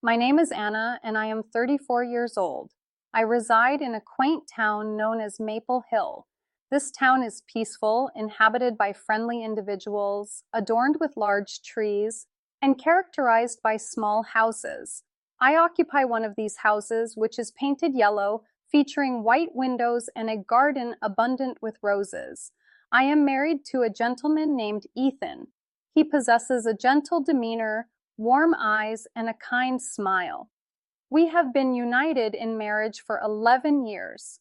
My name is Anna, and I am 34 years old. I reside in a quaint town known as Maple Hill. This town is peaceful, inhabited by friendly individuals, adorned with large trees, and characterized by small houses. I occupy one of these houses, which is painted yellow, featuring white windows and a garden abundant with roses. I am married to a gentleman named Ethan. He possesses a gentle demeanor, warm eyes, and a kind smile. We have been united in marriage for 11 years.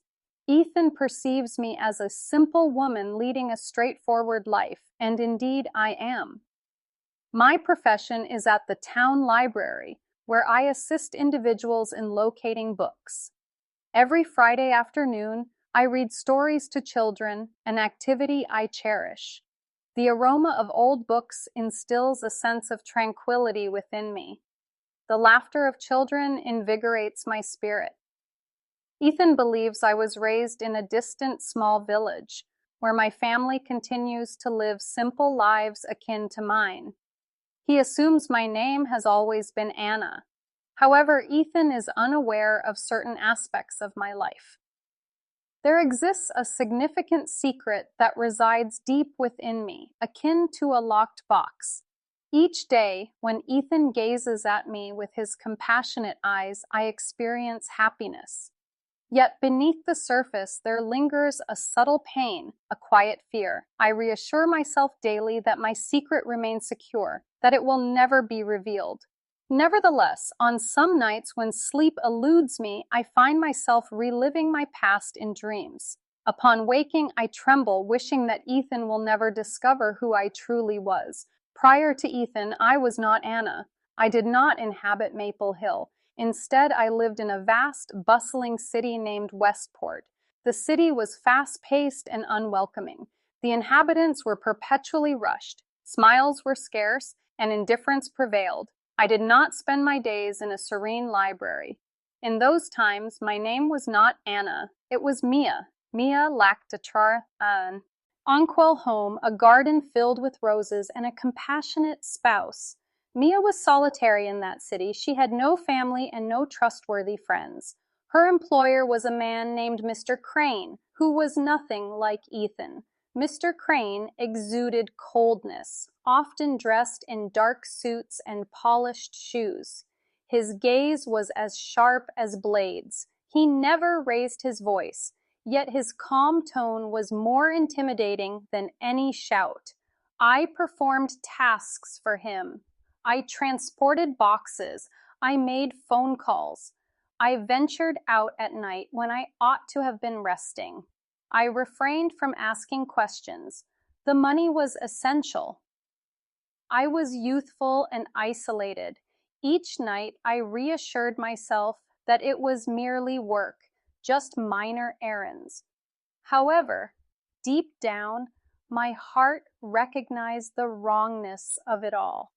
Ethan perceives me as a simple woman leading a straightforward life, and indeed I am. My profession is at the town library, where I assist individuals in locating books. Every Friday afternoon, I read stories to children, an activity I cherish. The aroma of old books instills a sense of tranquility within me. The laughter of children invigorates my spirit. Ethan believes I was raised in a distant small village, where my family continues to live simple lives akin to mine. He assumes my name has always been Anna. However, Ethan is unaware of certain aspects of my life. There exists a significant secret that resides deep within me, akin to a locked box. Each day, when Ethan gazes at me with his compassionate eyes, I experience happiness. Yet beneath the surface, there lingers a subtle pain, a quiet fear. I reassure myself daily that my secret remains secure, that it will never be revealed. Nevertheless, on some nights when sleep eludes me, I find myself reliving my past in dreams. Upon waking, I tremble, wishing that Ethan will never discover who I truly was. Prior to Ethan, I was not Anna. I did not inhabit Maple Hill. Instead, I lived in a vast, bustling city named Westport. The city was fast-paced and unwelcoming. The inhabitants were perpetually rushed. Smiles were scarce, and indifference prevailed. I did not spend my days in a serene library. In those times, my name was not Anna. It was Mia. Mia Lactatra Onquel home, a garden filled with roses, and a compassionate spouse. Mia was solitary in that city. She had no family and no trustworthy friends. Her employer was a man named Mr. Crane, who was nothing like Ethan. Mr. Crane exuded coldness, often dressed in dark suits and polished shoes. His gaze was as sharp as blades. He never raised his voice, yet his calm tone was more intimidating than any shout. I performed tasks for him. I transported boxes. I made phone calls. I ventured out at night when I ought to have been resting. I refrained from asking questions. The money was essential. I was youthful and isolated. Each night I reassured myself that it was merely work, just minor errands. However, deep down, my heart recognized the wrongness of it all.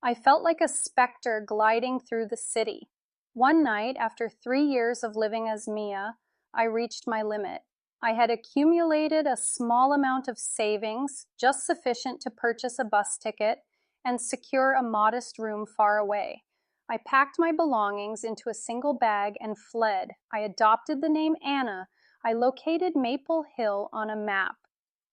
I felt like a specter gliding through the city. One night, after 3 years of living as Mia, I reached my limit. I had accumulated a small amount of savings, just sufficient to purchase a bus ticket and secure a modest room far away. I packed my belongings into a single bag and fled. I adopted the name Anna. I located Maple Hill on a map.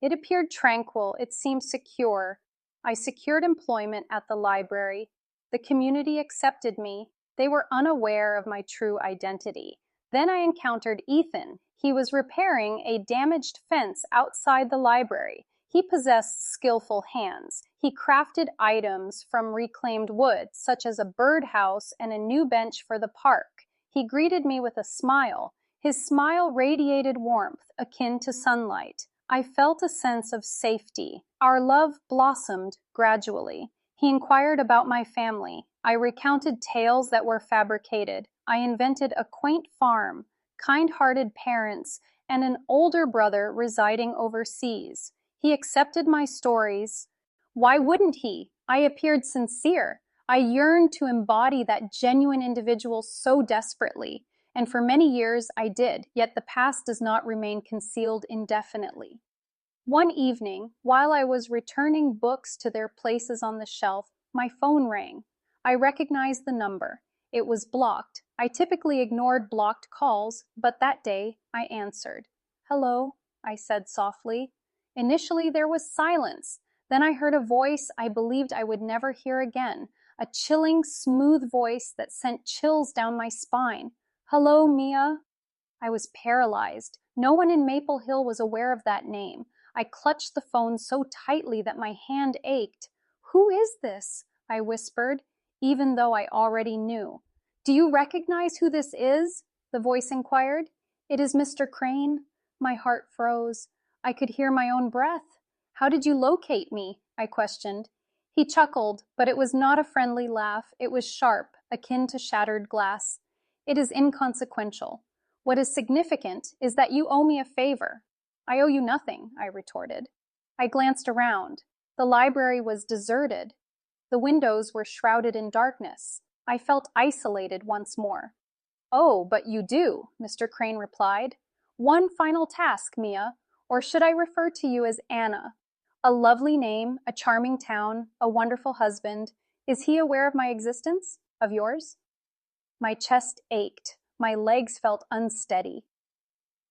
It appeared tranquil. It seemed secure. I secured employment at the library. The community accepted me. They were unaware of my true identity. Then I encountered Ethan. He was repairing a damaged fence outside the library. He possessed skillful hands. He crafted items from reclaimed wood, such as a birdhouse and a new bench for the park. He greeted me with a smile. His smile radiated warmth, akin to sunlight. I felt a sense of safety. Our love blossomed gradually. He inquired about my family. I recounted tales that were fabricated. I invented a quaint farm, kind-hearted parents, and an older brother residing overseas. He accepted my stories. Why wouldn't he? I appeared sincere. I yearned to embody that genuine individual so desperately, and for many years I did, yet the past does not remain concealed indefinitely. One evening, while I was returning books to their places on the shelf, my phone rang. I recognized the number. It was blocked. I typically ignored blocked calls, but that day I answered. "Hello," I said softly. Initially, there was silence. Then I heard a voice I believed I would never hear again, a chilling, smooth voice that sent chills down my spine. "Hello, Mia." I was paralyzed. No one in Maple Hill was aware of that name. I clutched the phone so tightly that my hand ached. "Who is this?" I whispered, even though I already knew. "Do you recognize who this is?" the voice inquired. "It is Mr. Crane." My heart froze. I could hear my own breath. "How did you locate me?" I questioned. He chuckled, but it was not a friendly laugh. It was sharp, akin to shattered glass. "It is inconsequential. What is significant is that you owe me a favor." "I owe you nothing," I retorted. I glanced around. The library was deserted. The windows were shrouded in darkness. I felt isolated once more. "Oh, but you do," Mr. Crane replied. "One final task, Mia, or should I refer to you as Anna? A lovely name, a charming town, a wonderful husband. Is he aware of my existence? Of yours?" My chest ached. My legs felt unsteady.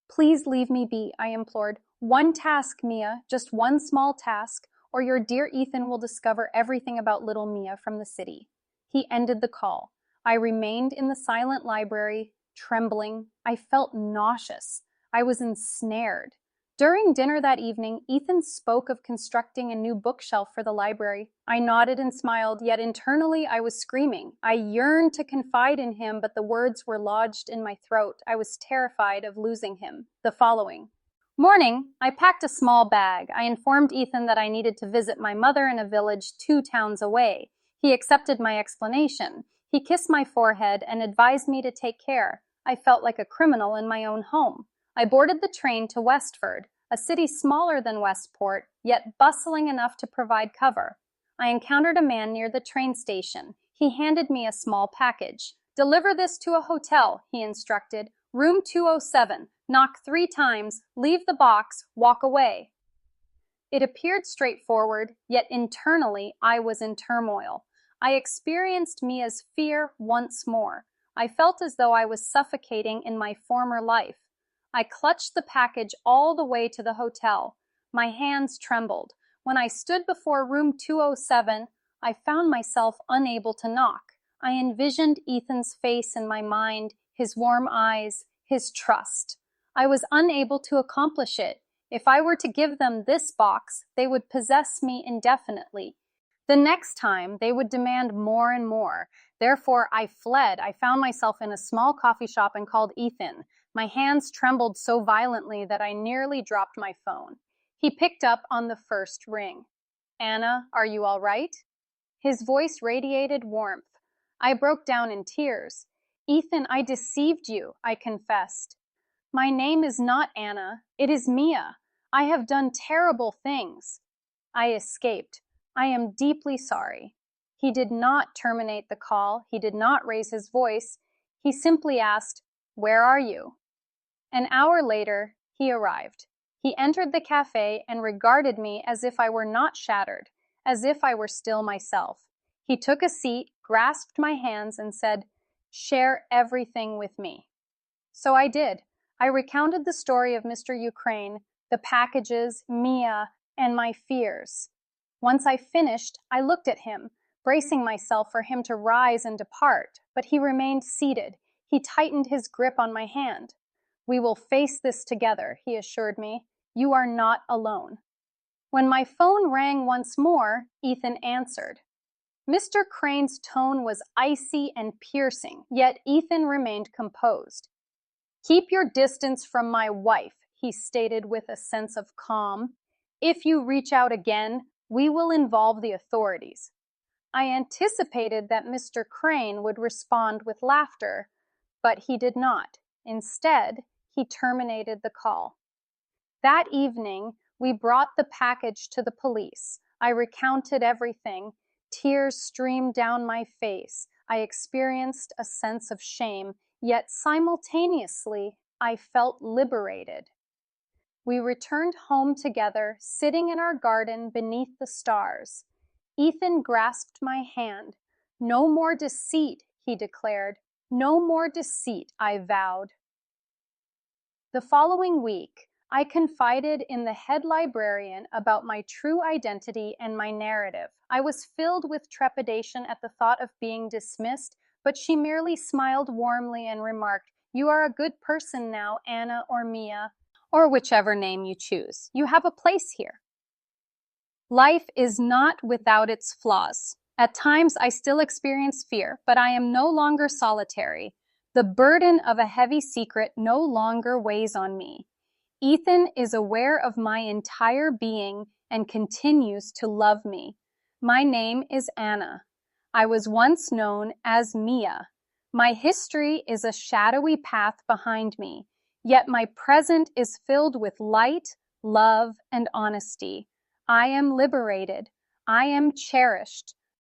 "Please leave me be," I implored. "One task, Mia, just one small task, or your dear Ethan will discover everything about little Mia from the city." He ended the call. I remained in the silent library, trembling. I felt nauseous. I was ensnared. During dinner that evening, Ethan spoke of constructing a new bookshelf for the library. I nodded and smiled, yet internally I was screaming. I yearned to confide in him, but the words were lodged in my throat. I was terrified of losing him. The following morning, I packed a small bag. I informed Ethan that I needed to visit my mother in a village 2 towns away. He accepted my explanation. He kissed my forehead and advised me to take care. I felt like a criminal in my own home. I boarded the train to Westford, a city smaller than Westport, yet bustling enough to provide cover. I encountered a man near the train station. He handed me a small package. "Deliver this to a hotel," he instructed. "Room 207. Knock 3 times, leave the box, walk away." It appeared straightforward, yet internally I was in turmoil. I experienced Mia's fear once more. I felt as though I was suffocating in my former life. I clutched the package all the way to the hotel. My hands trembled. When I stood before room 207, I found myself unable to knock. I envisioned Ethan's face in my mind, his warm eyes, his trust. I was unable to accomplish it. If I were to give them this box, they would possess me indefinitely. The next time, they would demand more and more. Therefore, I fled. I found myself in a small coffee shop and called Ethan. My hands trembled so violently that I nearly dropped my phone. He picked up on the first ring. "Anna, are you all right?" His voice radiated warmth. I broke down in tears. "Ethan, I deceived you," I confessed. "My name is not Anna. It is Mia. I have done terrible things." I escaped. "I am deeply sorry." He did not terminate the call. He did not raise his voice. He simply asked, "Where are you?" An hour later, he arrived. He entered the cafe and regarded me as if I were not shattered, as if I were still myself. He took a seat, grasped my hands, and said, "Share everything with me." So I did. I recounted the story of Mr. Ukraine, the packages, Mia, and my fears. Once I finished, I looked at him, bracing myself for him to rise and depart, but he remained seated. He tightened his grip on my hand. "We will face this together," he assured me. "You are not alone." When my phone rang once more, Ethan answered. Mr. Crane's tone was icy and piercing, yet Ethan remained composed. "Keep your distance from my wife," he stated with a sense of calm. "If you reach out again, we will involve the authorities." I anticipated that Mr. Crane would respond with laughter, but he did not. Instead, he terminated the call. That evening, we brought the package to the police. I recounted everything. Tears streamed down my face. I experienced a sense of shame, yet simultaneously, I felt liberated. We returned home together, sitting in our garden beneath the stars. Ethan grasped my hand. "No more deceit," he declared. No more deceit, I vowed. The following week, I confided in the head librarian about my true identity and my narrative. I was filled with trepidation at the thought of being dismissed, but she merely smiled warmly and remarked, "You are a good person now, Anna or Mia, or whichever name you choose. You have a place here." Life is not without its flaws. At times, I still experience fear, but I am no longer solitary. The burden of a heavy secret no longer weighs on me. Ethan is aware of my entire being and continues to love me. My name is Anna. I was once known as Mia. My history is a shadowy path behind me, yet my present is filled with light, love, and honesty. I am liberated. I am cherished.